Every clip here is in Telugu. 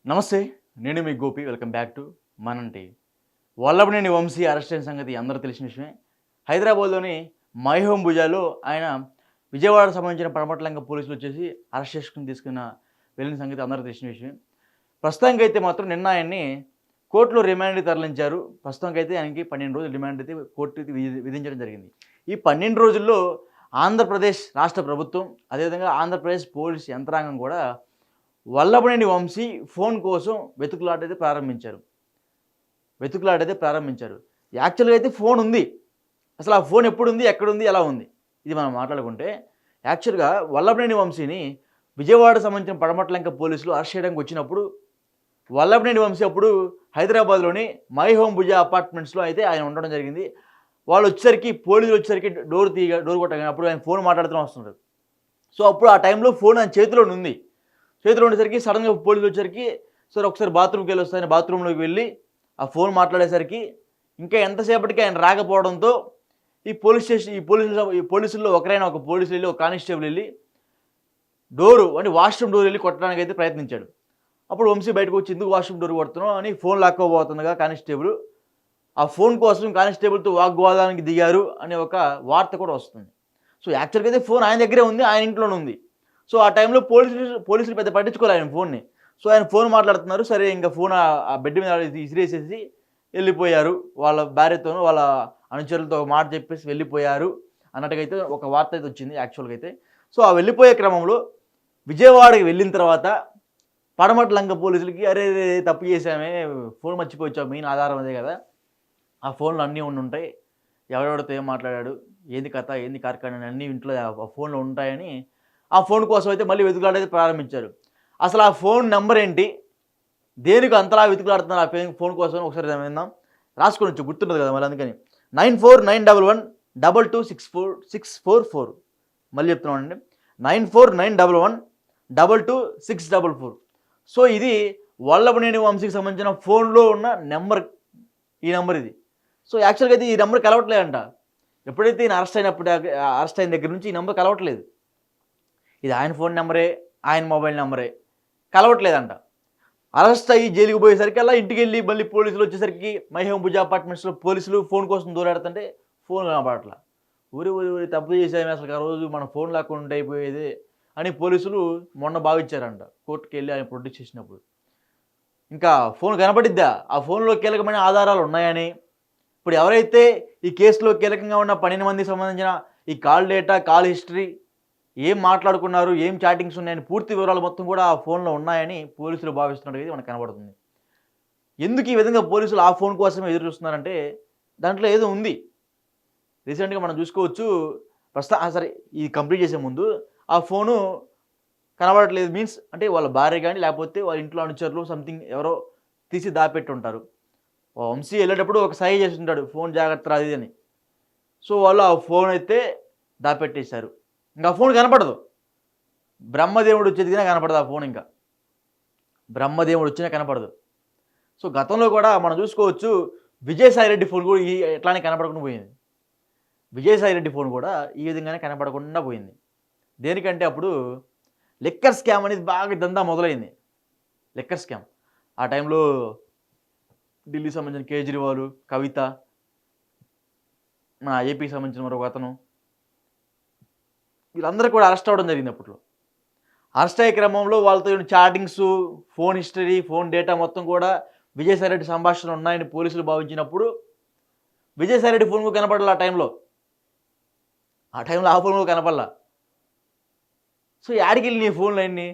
నమస్తే. నేను మీ గోపి. వెల్కమ్ బ్యాక్ టు మనంటి. వల్లభనేని వంశీ అరెస్ట్ అయిన సంగతి అందరూ తెలిసిన విషయమే. హైదరాబాద్‌లోని మై హోమ్ భుజాలో ఆయన విజయవాడకు సంబంధించిన పడమట్లంక పోలీసులు వచ్చేసి అరెస్ట్ చేసుకొని వెళ్ళిన సంగతి అందరికీ తెలిసిన విషయమే. ప్రస్తుతానికైతే మాత్రం నిన్న ఆయన్ని కోర్టులో రిమాండ్‌కి తరలించారు. ప్రస్తుతానికైతే ఆయనకి 12 రోజులు రిమాండ్ అయితే కోర్టు అయితే విధించడం జరిగింది. ఈ 12 రోజుల్లో ఆంధ్రప్రదేశ్ రాష్ట్ర ప్రభుత్వం, అదేవిధంగా ఆంధ్రప్రదేశ్ పోలీస్ యంత్రాంగం కూడా వల్లభనేని వంశీ ఫోన్ కోసం వెతుకులాటైతే ప్రారంభించారు. యాక్చువల్‌గా అయితే ఫోన్ ఉంది. అసలు ఆ ఫోన్ ఎప్పుడుంది? ఎక్కడుంది? ఎలా ఉంది? ఇది మనం మాట్లాడుకుంటే యాక్చువల్‌గా వల్లభనేని వంశీని విజయవాడకు సంబంధించిన పడమట్లంక పోలీసులు అరెస్ట్ చేయడానికి వచ్చినప్పుడు వల్లభనేని వంశీ అప్పుడు హైదరాబాద్‌లోని మై హోమ్ భుజ అపార్ట్మెంట్స్‌లో అయితే ఆయన ఉండడం జరిగింది. పోలీసులు వచ్చేసరికి డోర్ కొట్టగానే అప్పుడు ఆయన ఫోన్ మాట్లాడుతూనే వస్తున్నారు. సో, అప్పుడు ఆ టైంలో ఫోన్ ఆయన చేతిలోనే ఉంది. చేతిలో ఉండేసరికి సడన్‌గా పోలీసులు వచ్చేసరికి సార్ ఒకసారి బాత్రూమ్‌కి వెళ్ళొస్తానని బాత్రూమ్‌లోకి వెళ్ళి ఆ ఫోన్ మాట్లాడేసరికి ఇంకా ఎంతసేపటికి ఆయన రాకపోవడంతో ఈ పోలీసుల్లో ఒకరైన ఒక పోలీసు వెళ్ళి ఒక కానిస్టేబుల్ వెళ్ళి వాష్‌రూమ్ డోర్ వెళ్ళి కొట్టడానికి అయితే ప్రయత్నించాడు. అప్పుడు వంశీ బయటకు వచ్చి ఎందుకు వాష్‌రూమ్ డోర్ కొడుతున్నావు అని ఫోన్ లాక్కోబోతుండగా కానిస్టేబుల్ ఆ ఫోన్ కోసం కానిస్టేబుల్‌తో వాగ్వాదానికి దిగారు అనే ఒక వార్త కూడా వస్తుంది. సో, యాక్చువల్‌గా అయితే ఫోన్ ఆయన దగ్గరే ఉంది. ఆయన ఇంట్లోనే ఉంది. సో, ఆ టైంలో పోలీసులు పెద్ద పట్టించుకోలే ఆయన ఫోన్‌ని. సో, ఆయన ఫోన్ మాట్లాడుతున్నారు. సరే ఇంక ఫోన్ ఆ బెడ్ మీద ఇసిరేసేసి వెళ్ళిపోయారు. వాళ్ళ భార్యతోనూ, వాళ్ళ అనుచరులతో ఒక మాట చెప్పేసి వెళ్ళిపోయారు అన్నట్టుగా అయితే ఒక వార్త అయితే వచ్చింది యాక్చువల్‌గా అయితే. సో, ఆ వెళ్ళిపోయే క్రమంలో విజయవాడకి వెళ్ళిన తర్వాత పడమట లంక పోలీసులకి అరెరే! తప్పు చేశామే, ఫోన్ మర్చిపోయొచ్చాం, మెయిన్ ఆధారం అదే కదా! ఆ ఫోన్‌లో అన్నీ ఉండుంటాయి. ఎవడెవడితో ఏం మాట్లాడాడు, ఏంది కథ, ఏంది కార్ఖానా అన్నీ ఇంట్లో ఆ ఫోన్‌లో ఉంటాయని ఆ ఫోన్ కోసం అయితే మళ్ళీ వెతుకులాడైతే ప్రారంభించారు. అసలు ఆ ఫోన్ నంబర్ ఏంటి? దేనికి అంతలా వెతుకులాడుతున్నారు ఆ ఫోన్ కోసం ఒకసారి విందాం. రాసుకోవచ్చు గుర్తుండదు కదా! మళ్ళీ అందుకని 9491122644 మళ్ళీ చెప్తున్నానండి. 9491122644. సో, ఇది వల్లభనేని వంశీకి సంబంధించిన ఫోన్‌లో ఉన్న నెంబర్. ఈ నెంబర్ ఇది. సో, యాక్చువల్‌గా అయితే ఈ నెంబర్ కలవట్లేదంట. ఎప్పుడైతే ఈయన అరెస్ట్ అయిన దగ్గర నుంచి ఈ నెంబర్ కలవట్లేదు. ఇది ఆయన ఫోన్ నెంబరే, ఆయన మొబైల్ నెంబరే. కలవట్లేదంట. అరెస్ట్ అయ్యి జైలుకి పోయేసరికల్లా ఇంటికెళ్ళి మళ్ళీ పోలీసులు వచ్చేసరికి మై హోమ్ భుజ అపార్ట్మెంట్స్‌లో పోలీసులు ఫోన్ కోసం దూరాడుతుంటే ఫోన్ కనపడట్ల. ఒరేయ్! తప్పు చేశామే, అసలు ఆ రోజు మనం ఫోన్ లాక్కుండా ఉంటే అయిపోయేది అని పోలీసులు మొన్న భావించారంట. కోర్టుకెళ్ళి ఆయన ప్రొడ్యూస్ చేసినప్పుడు. ఇంకా ఫోన్ కనపడిద్దా? ఆ ఫోన్‌లో కీలకమైన ఆధారాలు ఉన్నాయని, ఇప్పుడు ఎవరైతే ఈ కేసులో కీలకంగా ఉన్న 12 మందికి సంబంధించిన ఈ కాల్ డేటా, కాల్ హిస్టరీ, ఏం మాట్లాడుకున్నారు, ఏం చాటింగ్స్ ఉన్నాయని పూర్తి వివరాలు మొత్తం కూడా ఆ ఫోన్‌లో ఉన్నాయని పోలీసులు భావిస్తున్నట్టుగా మనకు కనబడుతుంది. ఎందుకు ఈ విధంగా పోలీసులు ఆ ఫోన్ కోసమే ఎదురు చూస్తున్నారంటే దాంట్లో ఏదో ఉంది. రీసెంట్‌గా మనం చూసుకోవచ్చు. సరే ఇది కంప్లీట్ చేసే ముందు ఆ ఫోను కనబడట్లేదు మీన్స్ అంటే వాళ్ళ భార్య గాని, లేకపోతే వాళ్ళ ఇంట్లో అనుచరులు సంథింగ్ ఎవరో తీసి దాపెట్టుంటారు. వంశీ ఎళ్ళేటప్పుడు ఒక సైగ చేసుంటాడు. ఫోన్ జాగ్రత్తరా అది ఇది అని. సో, వాళ్ళు ఆ ఫోన్ అయితే దాపెట్టేశారు. ఇంక ఆ ఫోన్ కనపడదు. బ్రహ్మదేవుడు వచ్చి ఎతికినా కనపడదు ఆ ఫోన్ ఇంకా. బ్రహ్మదేవుడు వచ్చినా కనపడదు. సో, గతంలో కూడా మనం చూసుకోవచ్చు. విజయసాయిరెడ్డి ఫోన్ కూడా ఇట్లానే కనపడకుండా పోయింది. విజయసాయిరెడ్డి ఫోన్ కూడా ఈ విధంగానే కనపడకుండా పోయింది. దేనికంటే అప్పుడు లిక్కర్ స్కామ్ అనేది బాగా దందా మొదలైంది. Liquor scam. ఆ టైంలో ఢిల్లీకి సంబంధించిన కేజ్రీవాల్, కవిత, మన ఏపీకి సంబంధించిన మరొక అతను, వీళ్ళందరూ కూడా అరెస్ట్ అవ్వడం జరిగింది అప్పట్లో. అరెస్ట్ అయ్యే క్రమంలో వాళ్ళతో chattings, phone history, phone data మొత్తం కూడా విజయసాయిరెడ్డి సంభాషణలు ఉన్నాయని పోలీసులు భావించినప్పుడు విజయసాయిరెడ్డి ఫోన్ కూడా కనపడలా ఆ టైంలో. ఆ ఫోన్ కూడా కనపడలా. సో, యాడికెళ్ళి నీ ఫోన్‌లన్నీ?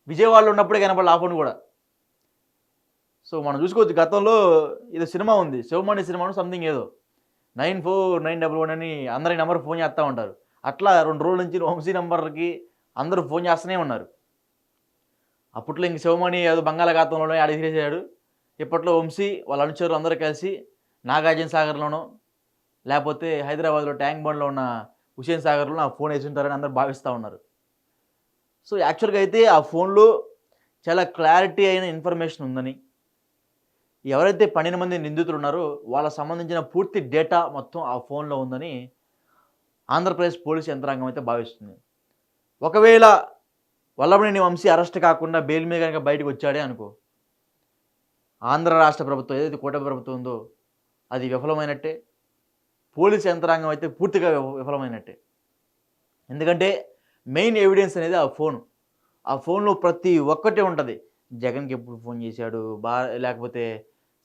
విజయవాడలో ఉన్నప్పుడే కనపడలా ఆ ఫోన్ కూడా. సో, మనం చూసుకోవచ్చు గతంలో ఏదో సినిమా ఉంది. 'శివమణి' సినిమాను సంథింగ్ ఏదో 9491 అని అందరి నంబర్‌కి ఫోన్ చేస్తా ఉంటారు. అట్లా 2 రోజుల నుంచి వంశీ నంబర్‌కి అందరూ ఫోన్ చేస్తూనే ఉన్నారు. అప్పట్లో ఇంక 'శివమణి' ఏదో బంగాళాఖాతంలోనే ఆడ ఇసిరేసాడు. ఇప్పట్లో వంశీ వాళ్ళ అనుచరులు అందరూ కలిసి నాగార్జున సాగర్‌లోనో, లేకపోతే హైదరాబాద్‌లో ట్యాంక్ బండ్‌లో ఉన్న హుస్సేన్ సాగర్‌లోనో ఆ ఫోన్ యేసుంటారని అందరూ భావిస్తా ఉన్నారు. సో, యాక్చువల్‌గా అయితే ఆ ఫోన్‌లో చాలా క్లారిటీ అయిన ఇన్ఫర్మేషన్ ఉందని, ఎవరైతే 12 మంది నిందితులు ఉన్నారో వాళ్ళకి సంబంధించిన పూర్తి డేటా మొత్తం ఆ ఫోన్‌లో ఉందని ఆంధ్రప్రదేశ్ పోలీస్ యంత్రాంగం అయితే భావిస్తుంది. ఒకవేళ వల్లభనేని వంశీ అరెస్ట్ కాకుండా బెయిల్ మీద గనక బయటకు వచ్చాడే అనుకో, ఆంధ్ర రాష్ట్ర ప్రభుత్వం ఏదైతే కూటమి ప్రభుత్వం ఉందో అది విఫలమైనట్టే. పోలీస్ యంత్రాంగం అయితే పూర్తిగా విఫలమైనట్టే. ఎందుకంటే మెయిన్ ఎవిడెన్స్ అనేది ఆ ఫోను. ఆ ఫోన్‌లో ప్రతి ఒక్కటి ఉంటది. జగన్‌కి ఎప్పుడు ఫోన్ చేశాడు, లేకపోతే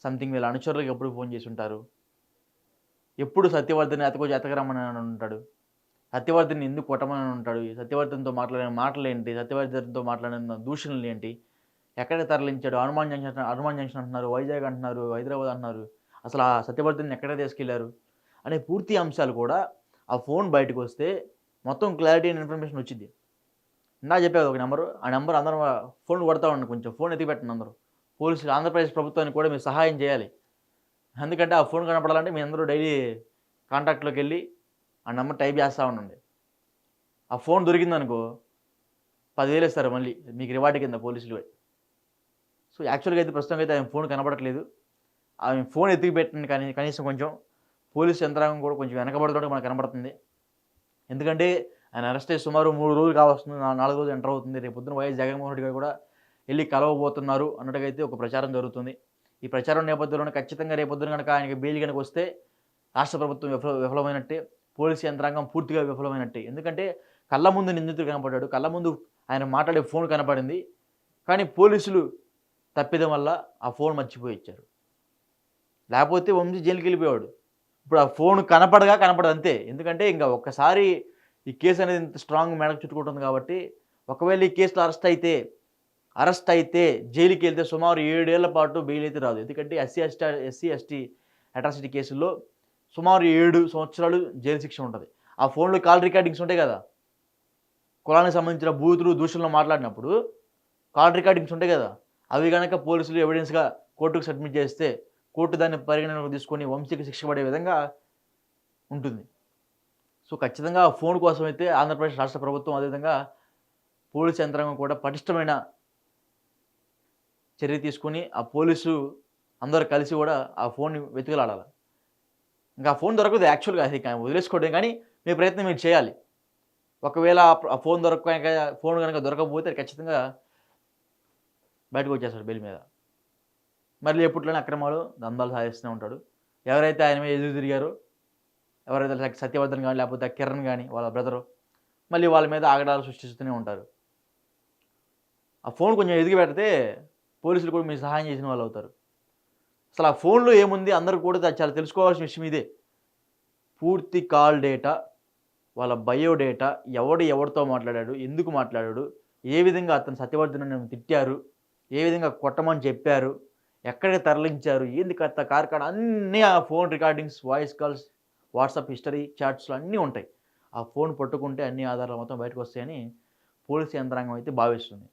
సంథింగ్ వీళ్ళ అనుచరులకు ఎప్పుడు ఫోన్ చేసుంటారు. ఎప్పుడు సత్యవర్ధన్ ఎతకరమ్మని ఉంటాడు. సత్యవర్ధన్‌ని ఎందుకు కొట్టమని ఉంటాడు. సత్యవర్ధన్‌తో మాట్లాడిన మాటలేంటి? సత్యవర్ధన్‌తో మాట్లాడిన దూషణలేంటి? ఎక్కడికి తరలించాడు? హనుమాన్ జంక్షన్ అంటున్నారు, వైజాగ్ అంటున్నారు, హైదరాబాద్ అంటున్నారు. అసలు ఆ సత్యవర్ధన్‌ని ఎక్కడికి తీసుకెళ్లారు? అనే పూర్తి అంశాలు కూడా ఆ ఫోన్ బయటకొస్తే మొత్తం క్లారిటీ అండ్ ఇన్ఫర్మేషన్ వచ్చిద్ది. ఇందాక చెప్పాను ఒక నంబరు. ఆ నంబర్ అందరూ ఫోన్‌లు కొడతా ఉండండి కొంచెం. ఫోన్ ఎత్తి పెట్టండి అందరూ. పోలీసులు ఆంధ్రప్రదేశ్ ప్రభుత్వానికి కూడా మీరు సహాయం చేయాలి. ఎందుకంటే ఆ ఫోన్ కనపడాలంటే మీ అందరూ డైలీ కాంటాక్ట్‌లోకెళ్ళి ఆ నంబర్ టైప్ చేస్తా ఉండండి. ఆ ఫోన్ దొరికిందనుకో 10,000 ఇస్తారు మళ్ళీ మీకు రివార్డ్ కింద పోలీసులు. సో, యాక్చువల్‌గా అయితే ప్రస్తుతానికైతే ఆయన ఫోన్ కనపడట్లేదు. ఆమె ఫోన్ ఎత్తికి పెట్టండి కనీసం కొంచెం. పోలీస్ యంత్రాంగం కూడా కొంచెం వెనకబడుతున్నట్టు మనకు కనపడుతుంది. ఎందుకంటే ఆయన అరెస్ట్ అయ్యి సుమారు 3 రోజులు కావస్తుంది. 4 రోజులు ఎంటర్ అవుతుంది. రేపొద్దున వైఎస్ జగన్మోహన్ రెడ్డి గారు కూడా ఎళ్లి కలవబోతున్నారు అన్నట్టుగా అయితే ఒక ప్రచారం జరుగుతుంది. ఈ ప్రచారం నేపథ్యంలోనే ఖచ్చితంగా రేపొద్దున గనక ఆయనకి బెయిల్ గనక వస్తే రాష్ట్ర ప్రభుత్వం విఫలమైనట్టే. పోలీస్ యంత్రాంగం పూర్తిగా విఫలమైనట్టే. ఎందుకంటే కళ్ళ ముందు నిందితుడు కనపడ్డాడు. కళ్ళ ముందు ఆయన మాట్లాడే ఫోన్ కనపడింది. కానీ పోలీసులు తప్పిదం వల్ల ఆ ఫోన్ మర్చిపోయి ఇచ్చారు. లేపోతే వంశీ జైలుకెళ్ళిపోయేవాడు. ఇప్పుడు ఆ ఫోన్ కనపడదు అంతే. ఎందుకంటే ఇంక ఒక్కసారి ఈ కేసు అనేది ఇంత స్ట్రాంగ్ మెడకు చుట్టుకుంటుంది కాబట్టి, ఒకవేళ ఈ కేసులో అరెస్ట్ అయితే జైలుకెళ్తే సుమారు 7 ఏళ్ల పాటు బెయిల్ అయితే రాదు. ఎందుకంటే ఎస్సీ, ఎస్టీ అట్రాసిటీ కేసుల్లో సుమారు 7 సంవత్సరాలు జైలు శిక్ష ఉంటది. ఆ ఫోన్‌లో కాల్ రికార్డింగ్స్ ఉంటాయి గదా! కులానికి సంబంధించిన బూతులు, దూషణలు మాట్లాడినప్పుడు కాల్ రికార్డింగ్స్ ఉంటాయి గదా! అవి గనక పోలీసులు ఎవిడెన్స్‌గా కోర్టుకి సబ్మిట్ చేస్తే, కోర్టు దాన్ని పరిగణనలోకి తీసుకొని వంశీకి శిక్ష పడే విధంగా ఉంటుంది. సో, ఖచ్చితంగా ఆ ఫోన్ కోసమైతే ఆంధ్రప్రదేశ్ రాష్ట్ర ప్రభుత్వం అదేవిధంగా పోలీస్ యంత్రాంగం కూడా పటిష్టమైన చర్య తీసుకొని, ఆ పోలీసు అందరూ కలిసి గూడా ఆ ఫోన్‌ని వెతుకులాడాల. ఇంకా ఆ ఫోన్ దొరకదు యాక్చువల్‌గా అది వదిలేసుకోవడమే కానీ, మీ ప్రయత్నం మీరు చేయాలి. ఒకవేళ ఆ ఫోన్ ఫోన్ గనక దొరకకపోతే ఖచ్చితంగా బయటకొచ్చేస్తాడు బెయిల్ మీద. మళ్ళీ ఎప్పట్లోనే అక్రమాలు, దందాలు సాగిస్తూనే ఉంటాడు. ఎవరైతే ఆయన మీద ఎదురు తిరిగారో, ఎవరైతే సత్యవర్ధన్ గాని, లేకపోతే కిరణ్ గాని వాళ్ళ బ్రదరు, మళ్ళీ వాళ్ళ మీద ఆగడాలు సృష్టిస్తూనే ఉంటారు. ఆ ఫోన్ కొంచెం ఎతికి పెడితే పోలీసులు కూడా మీకు సహాయం చేసిన వాళ్ళవుతారు. అసలు ఆ ఫోన్‌లో ఏముంది అందరూ కూడా చాలా తెలుసుకోవాల్సిన విషయం ఇదే. పూర్తి కాల్ డేటా, వాళ్ళ బయో డేటా, ఎవరితో మాట్లాడాడు, ఎందుకు మాట్లాడాడు, ఏ విధంగా అతను సత్యవర్ధన్‌ని తిట్టారు, ఏ విధంగా కొట్టమని చెప్పారు, ఎక్కడికి తరలించారు, ఏంది కథ కార్ఖాన అన్నీ ఆ phone recordings, voice calls, WhatsApp history, చాట్స్‌లో అన్నీ ఉంటాయి. ఆ ఫోన్ పట్టుకుంటే అన్ని ఆధారాలు మొత్తం బయటకొస్తాయని పోలీస్ యంత్రాంగం అయితే భావిస్తుంది.